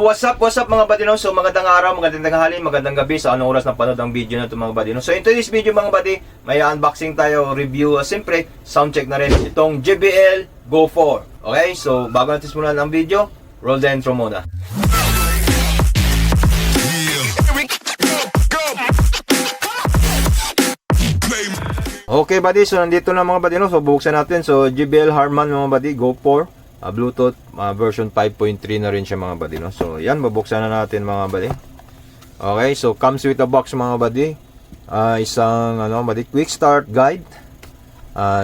what's up mga buddy, no? So magandang araw, magandang tanghali, magandang gabi sa anong oras na panood ang video na ito mga buddy, no? So in today's video mga buddy, may unboxing tayo, review, siyempre sound check na rin itong JBL Go 4. Okay, so bago natin simulan ang video, roll the intro muna. Okay buddy, so nandito na mga buddy, no? So bubuksan natin. So JBL Harman mga buddy, Go 4 Bluetooth version 5.3 na rin siya mga buddy, no? So yan, babuksan na natin mga buddy. Okay, so comes with a box mga buddy. Isang buddy, quick start guide.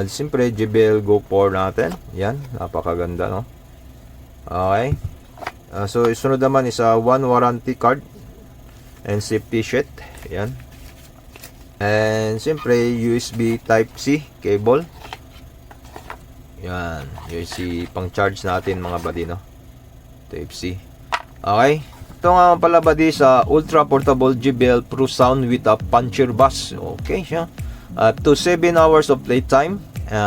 Siyempre JBL Go 4 natin. Yan, napakaganda, no? Okay. So isunod naman is a one warranty card and safety sheet. Yan. And siyempre USB type C cable. Yan, USB pang charge natin mga buddy, no? Type C. Okay. Ito nga pala buddy sa ultra portable JBL Pro Sound with a puncher bass. Okay siya. To 7 hours of playtime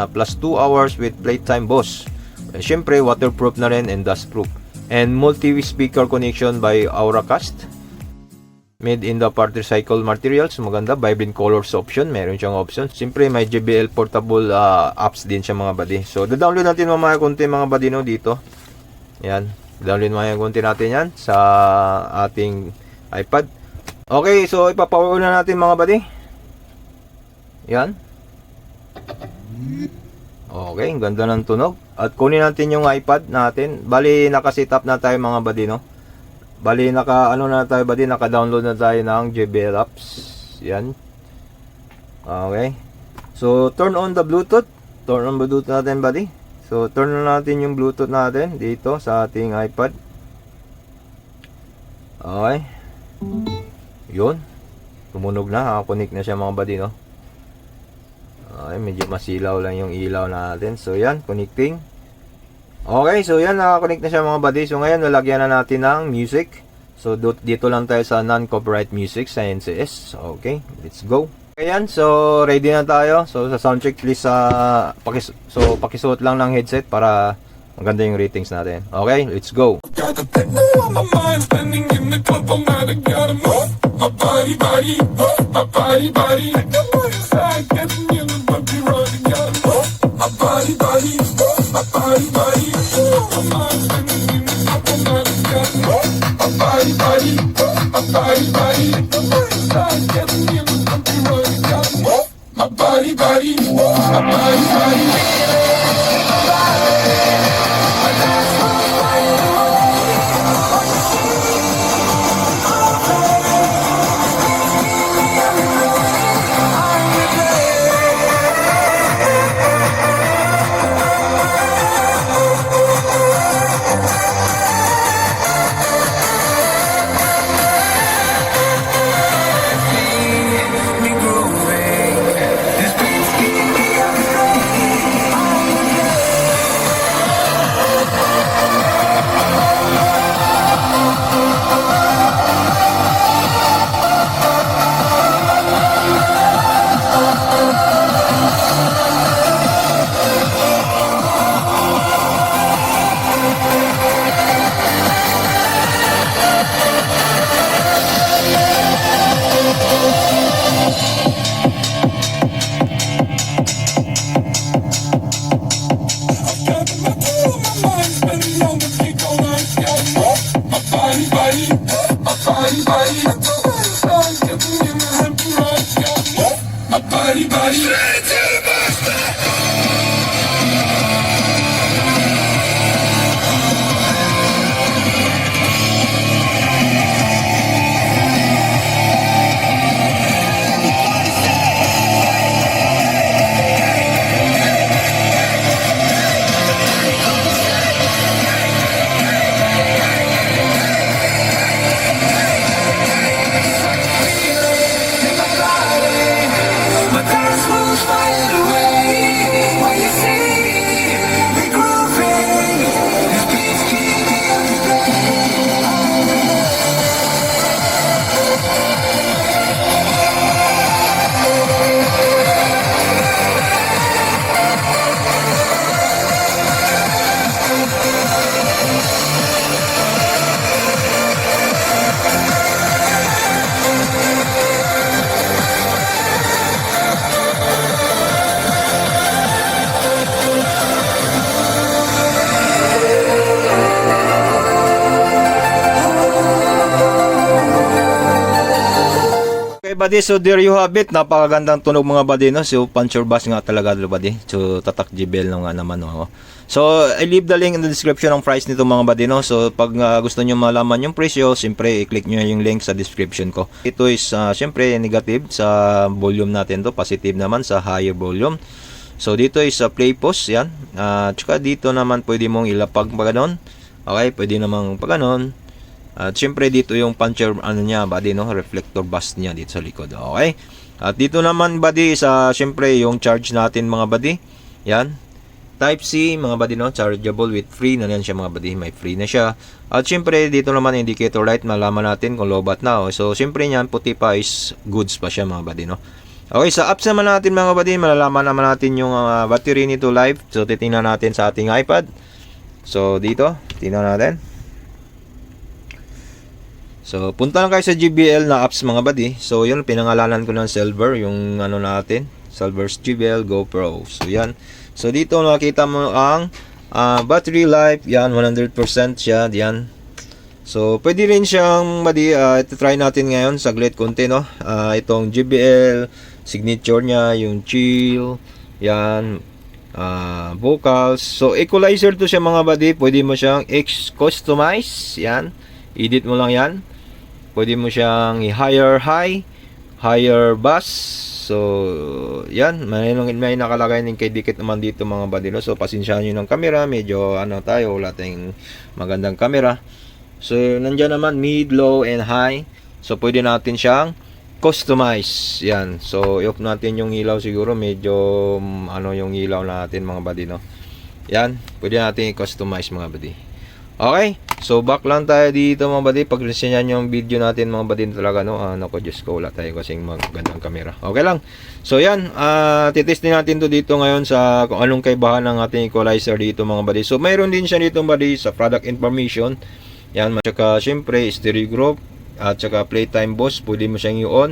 plus 2 hours with playtime boss. Siyempre waterproof na rin and dustproof. And multi-speaker connection by Auracast. Made in the particle materials. Maganda, vibrant colors option. Meron siyang option. Siyempre may JBL portable apps din siya mga buddy. So download natin mamaya konti mga buddy, no, dito. Yan, download mamaya konti natin yan sa ating iPad. Okay, so ipapower na natin mga buddy. Yan. Okay, ganda ng tunog. At kunin natin yung iPad natin. Bali naka-set up na tayo mga buddy, no. Bali naka-download na tayo ng JBL apps. Yan. Okay. So turn on the Bluetooth. Turn on Bluetooth natin buddy. So turn on natin yung Bluetooth natin dito sa ating iPad. Okay. Yun. Tumunog na, connect na siya mga buddy, no. Okay, medyo masilaw lang yung ilaw natin. So yan, connecting. Okay, so yan, nakakonect na siya mga buddy. So ngayon, lalagyan na natin ng music. So dito lang tayo sa non-copyright music sa NCS. Okay, let's go. Okay yan, so ready na tayo. So sa soundcheck, please pakisuot lang ng headset para maganda yung ratings natin. Okay, let's go. My dance moves fire. buddy, so there you have it. Napakagandang tunog mga buddy, no? So puncher bass nga talaga buddy. So tatak JBL no nga naman, no? So I leave the link in the description ng price nito mga buddy, no? So pag gusto niyo malaman yung presyo, siyempre i-click niyo yung link sa description ko. Ito is siyempre negative sa volume natin to, positive naman sa higher volume. So dito is play pause, yan. Tsaka dito naman pwede mong ilapag pa ganon. Okay, pwede namang pa ganon. At syempre dito yung puncher niya buddy, no, reflector bus niya dito sa likod. Okay? At dito naman buddy sa syempre yung charge natin mga buddy. Yan. Type C mga buddy, no, chargeable with free na yan siya mga buddy, may free na siya. At syempre dito naman indicator light, malaman natin kung low bat na. So syempre niyan puti pa is goods pa siya mga buddy, no. Okay, sa apps naman natin mga buddy, malalaman naman natin yung battery nito live. So titingnan natin sa ating iPad. So dito, tingnan natin. So, punta lang kayo sa JBL na apps mga buddy. So, yun, pinangalanan ko ng Silver, yung ano natin, Silver's JBL Go Pro. So, yan. So, dito nakita mo ang battery life, yan, 100% siya, yan. So, pwede rin siyang buddy, ito try natin ngayon, saglit konti, no. Itong JBL signature niya, yung chill, yan, vocals. So, equalizer to siya mga buddy, pwede mo siyang customize, yan. Edit mo lang yan. Pwede mo siyang i-higher high, higher bass. So, yan. May nakalagay ng kay dikit naman dito mga buddy. So, pasensyahan nyo ng camera. Medyo ano tayo, wala tayong magandang camera. So, nandyan naman mid, low, and high. So, pwede natin siyang customize. Yan. So, i-off natin yung ilaw siguro. Medyo ano yung ilaw natin mga buddy, no? Yan. Pwede natin i-customize mga buddy. Okay, so back lang tayo dito mga buddy. Pag-resenyan yung video natin mga buddy talaga, no. Naku, Diyos ko, wala tayo kasing magandang camera. Okay lang. So yan, titestin natin to dito ngayon sa kung anong kaibahan ng ating equalizer dito mga buddy. So mayroon din siya dito buddy sa product information. Yan, tsaka syempre stereo group at tsaka playtime boost, pwede mo siyang i-on.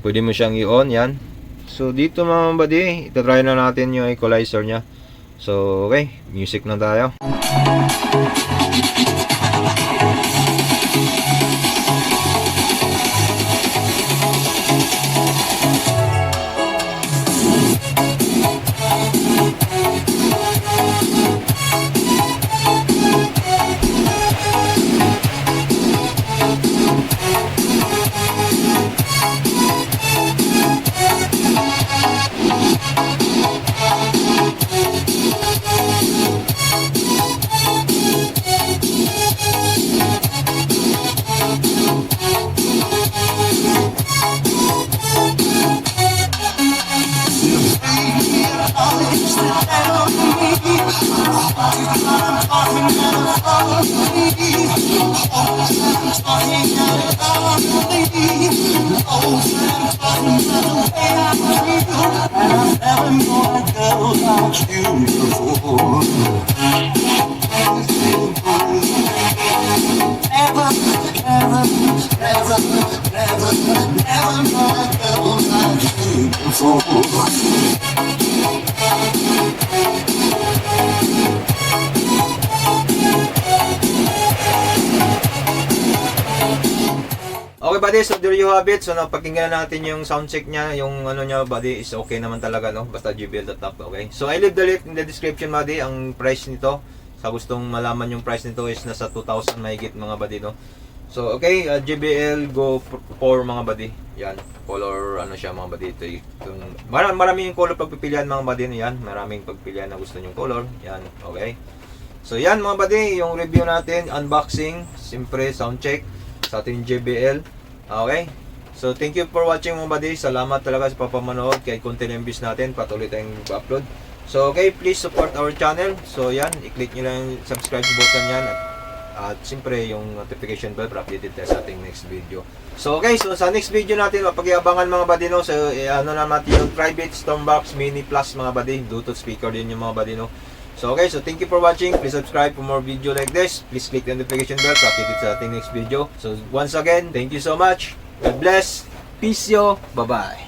Pwede mo siyang i-on, yan. So dito mga buddy, itatry na natin yung equalizer niya. So, okay, music na tayo. Okay buddy, so there you have it. So napakinggan natin yung sound check niya, yung ano niya buddy is okay naman talaga, no, basta JBL the top. Okay, so I leave the link in the description buddy. Ang price nito, sa gustong malaman yung price nito is nasa 2,000 mahigit mga buddy, no. So okay, JBL Go 4 mga buddy. Yan, color ano siya mga buddy. Ito maraming color pagpipilian mga buddy, no. Yan, maraming pagpilian na gusto nyong color. Yan, okay. So yan mga buddy, yung review natin, unboxing, siyempre sound check sa ating JBL. Okay. So thank you for watching mga buddy. Salamat talaga sa papamanood kay content MVs natin. Patuloy tayong upload. So okay, please support our channel. So yan, i-click nyo lang yung subscribe button yan. At siyempre yung notification bell para updated tayo sa ating next video. So okay, so sa next video natin, mapag-iabangan mga buddy, no. So ano naman yung private Stormbox Mini Plus mga buddy. Bluetooth speaker din yung mga buddy, no. So okay, so thank you for watching. Please subscribe for more video like this. Please click the notification bell para updated sa ating next video. So once again, thank you so much. God bless. Peace yo. Bye-bye.